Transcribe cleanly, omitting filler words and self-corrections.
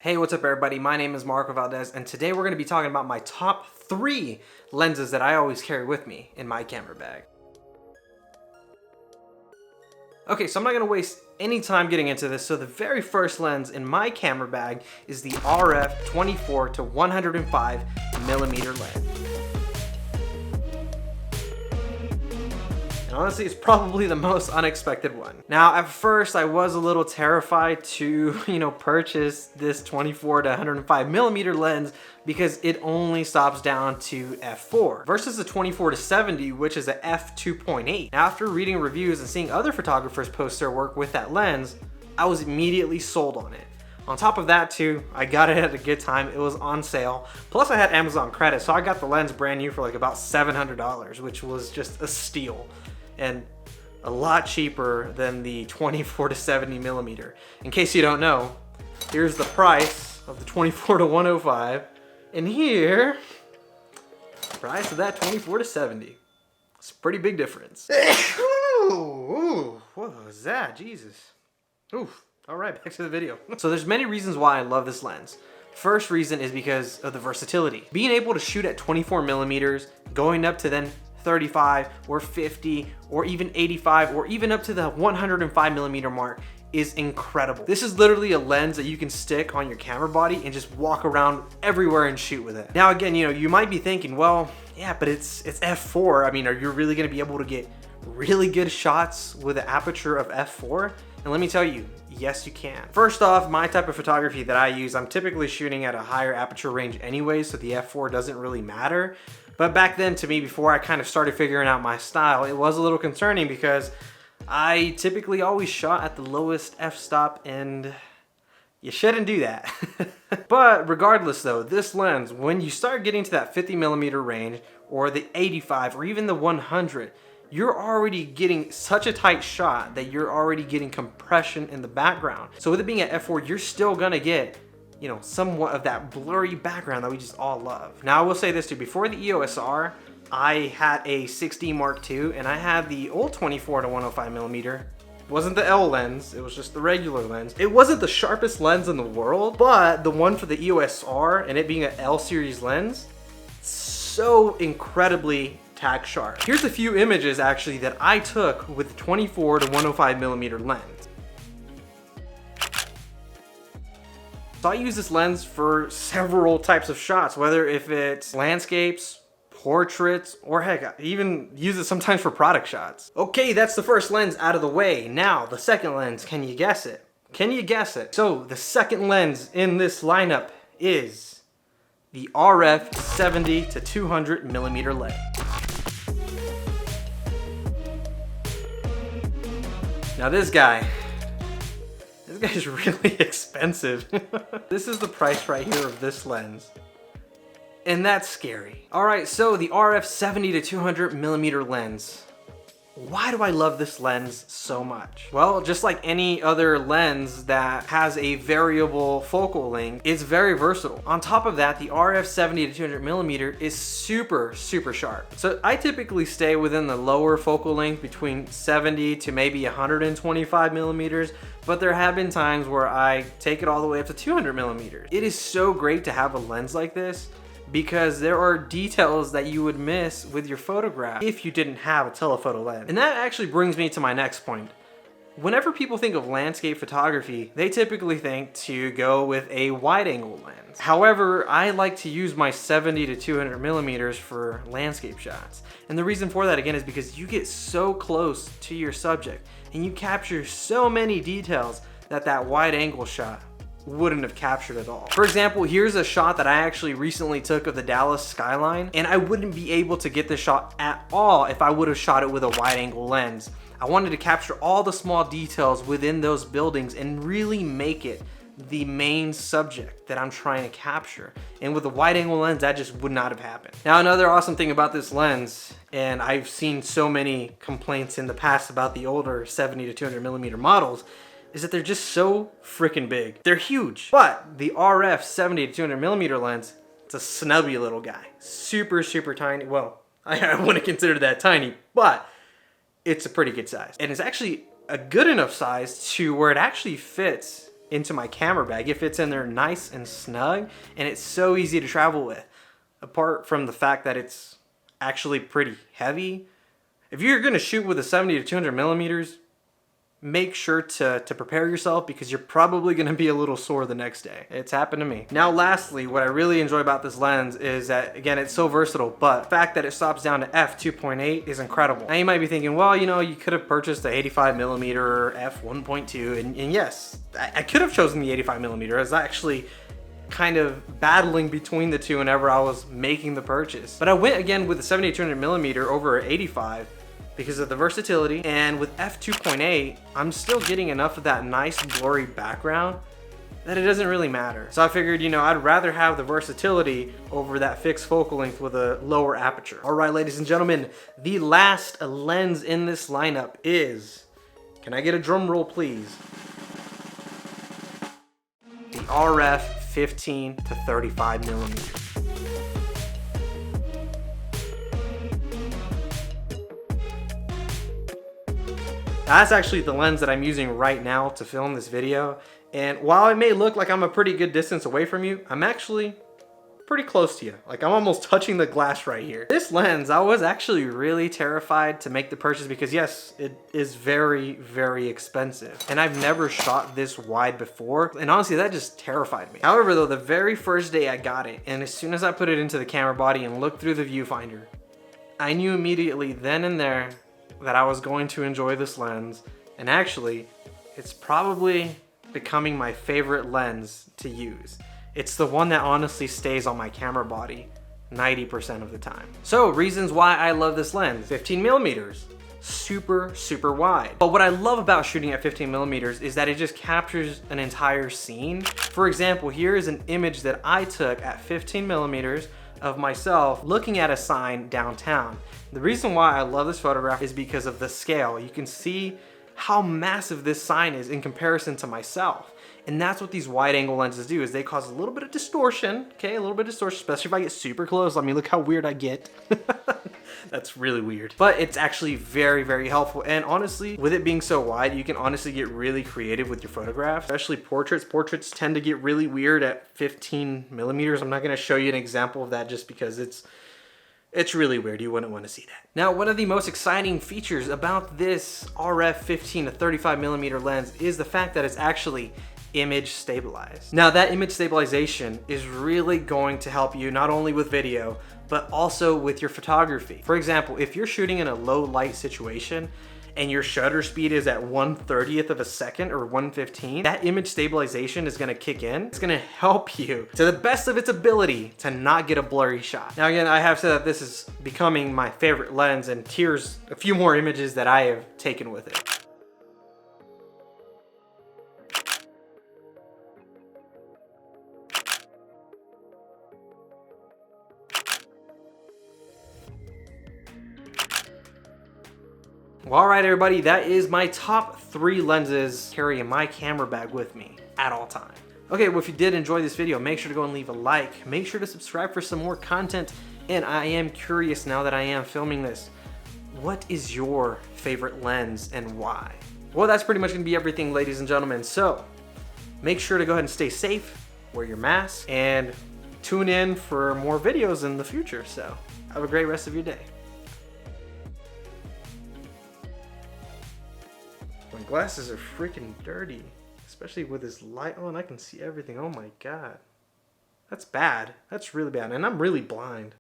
Hey, what's up everybody? My name is Marco Valdez, and today we're going to be talking about my top 3 lenses that I always carry with me in my camera bag. Okay, so I'm not going to waste any time getting into this, so the very first lens in my camera bag is the RF 24 to 105 millimeter lens. And honestly, it's probably the most unexpected one. Now, at first, I was a little terrified to, purchase this 24 to 105 millimeter lens because it only stops down to f4 versus the 24 to 70, which is a f2.8. Now, after reading reviews and seeing other photographers post their work with that lens, I was immediately sold on it. On top of that too, I got it at a good time. It was on sale. Plus I had Amazon credit, so I got the lens brand new for like about $700, which was just a steal. And a lot cheaper than the 24 to 70 millimeter. In case you don't know, here's the price of the 24 to 105. And here, the price of that 24 to 70. It's a pretty big difference. Ooh, what was that? Jesus. Oof. All right, back to the video. So there's many reasons why I love this lens. First reason is because of the versatility. Being able to shoot at 24 millimeters, going up to then 35 or 50 or even 85 or even up to the 105 millimeter mark is incredible. This is literally a lens that you can stick on your camera body and just walk around everywhere and shoot with it. Now again, you might be thinking, well, yeah, but it's f4. I mean, are you really gonna be able to get really good shots with an aperture of f4? And let me tell you, yes you can. First off, my type of photography that I use, I'm typically shooting at a higher aperture range anyway, so the f4 doesn't really matter. But back then, to me, before I kind of started figuring out my style, it was a little concerning because I typically always shot at the lowest f-stop, and you shouldn't do that. But regardless though, this lens, when you start getting to that 50 millimeter range or the 85 or even the 100, you're already getting such a tight shot that you're already getting compression in the background. So with it being at f4, you're still gonna get somewhat of that blurry background that we just all love. Now I will say this too, before the EOS R, I had a 6D Mark II and I had the old 24 to 105 millimeter. It wasn't the L lens, it was just the regular lens. It wasn't the sharpest lens in the world, but the one for the EOS R and it being an L series lens, so incredibly tack sharp. Here's a few images actually that I took with the 24 to 105 millimeter lens. So I use this lens for several types of shots, whether if it's landscapes, portraits, or heck, I even use it sometimes for product shots. Okay, that's the first lens out of the way. Now, the second lens, can you guess it? Can you guess it? So the second lens in this lineup is the RF 70 to 200 millimeter lens. Now this guy's really expensive. This is the price right here of this lens. And that's scary. All right, so the RF 70 to 200 millimeter lens. Why do I love this lens so much? Well, just like any other lens that has a variable focal length, it's very versatile. On top of that, the RF 70 to 200 millimeter is super sharp. So I typically stay within the lower focal length between 70 to maybe 125 millimeters, but there have been times where I take it all the way up to 200 millimeters. It is so great to have a lens like this because there are details that you would miss with your photograph if you didn't have a telephoto lens. And that actually brings me to my next point. Whenever people think of landscape photography, they typically think to go with a wide angle lens. However, I like to use my 70 to 200 millimeters for landscape shots. And the reason for that again is because you get so close to your subject and you capture so many details that wide angle shot wouldn't have captured at all. For example, here's a shot that I actually recently took of the Dallas skyline, and I wouldn't be able to get this shot at all if I would have shot it with a wide angle lens. I wanted to capture all the small details within those buildings and really make it the main subject that I'm trying to capture. And with a wide angle lens, that just would not have happened. Now, another awesome thing about this lens, and I've seen so many complaints in the past about the older 70 to 200 millimeter models, is that they're just so freaking big. They're huge. But the RF 70 to 200 millimeter lens, it's a snubby little guy. Super tiny. Well, I wouldn't consider that tiny, but it's a pretty good size. And it's actually a good enough size to where it actually fits into my camera bag. It fits in there nice and snug, and it's so easy to travel with. Apart from the fact that it's actually pretty heavy. If you're gonna shoot with a 70 to 200 millimeters, make sure to prepare yourself, because you're probably gonna be a little sore the next day. It's happened to me. Now lastly, what I really enjoy about this lens is that, again, it's so versatile, but the fact that it stops down to f2.8 is incredible. Now you might be thinking, well, you know, you could have purchased the 85 millimeter f1.2, and yes, I could have chosen the 85 millimeter. I was actually kind of battling between the two whenever I was making the purchase. But I went again with the 70 to 200 millimeter over 85 because of the versatility, and with f2.8, I'm still getting enough of that nice blurry background that it doesn't really matter. So I figured, you know, I'd rather have the versatility over that fixed focal length with a lower aperture. All right, ladies and gentlemen, the last lens in this lineup is, can I get a drum roll please? The RF 15 to 35 millimeters. That's actually the lens that I'm using right now to film this video. And while it may look like I'm a pretty good distance away from you, I'm actually pretty close to you. Like, I'm almost touching the glass right here. This lens, I was actually really terrified to make the purchase because yes, it is very, very expensive. And I've never shot this wide before. And honestly, that just terrified me. However though, the very first day I got it, and as soon as I put it into the camera body and looked through the viewfinder, I knew immediately then and there that I was going to enjoy this lens. And actually, it's probably becoming my favorite lens to use. It's the one that honestly stays on my camera body 90% of the time. So reasons why I love this lens: 15 millimeters, super, super wide. But what I love about shooting at 15 millimeters is that it just captures an entire scene. For example, here is an image that I took at 15 millimeters of myself looking at a sign downtown. The reason why I love this photograph is because of the scale. You can see how massive this sign is in comparison to myself. And that's what these wide angle lenses do, is they cause a little bit of distortion, okay? A little bit of distortion, especially if I get super close. I mean, look how weird I get. That's really weird. But it's actually very, very helpful. And honestly, with it being so wide, you can honestly get really creative with your photographs, especially portraits. Portraits tend to get really weird at 15 millimeters. I'm not gonna show you an example of that just because it's really weird. You wouldn't want to see that. Now, one of the most exciting features about this RF 15 to 35 millimeter lens is the fact that it's actually image stabilized. Now, that image stabilization is really going to help you not only with video, but also with your photography. For example, if you're shooting in a low light situation and your shutter speed is at 1/30th of a second or 1/15, that image stabilization is gonna kick in. It's gonna help you to the best of its ability to not get a blurry shot. Now again, I have said that this is becoming my favorite lens, and here's a few more images that I have taken with it. Well, all right, everybody, that is my top 3 lenses carrying my camera bag with me at all time. Okay, well, if you did enjoy this video, make sure to go and leave a like. Make sure to subscribe for some more content. And I am curious, now that I am filming this, what is your favorite lens and why? Well, that's pretty much gonna be everything, ladies and gentlemen. So make sure to go ahead and stay safe, wear your mask, and tune in for more videos in the future. So have a great rest of your day. My glasses are freaking dirty, especially with this light on. I can see everything. Oh my God. That's bad. That's really bad. And I'm really blind.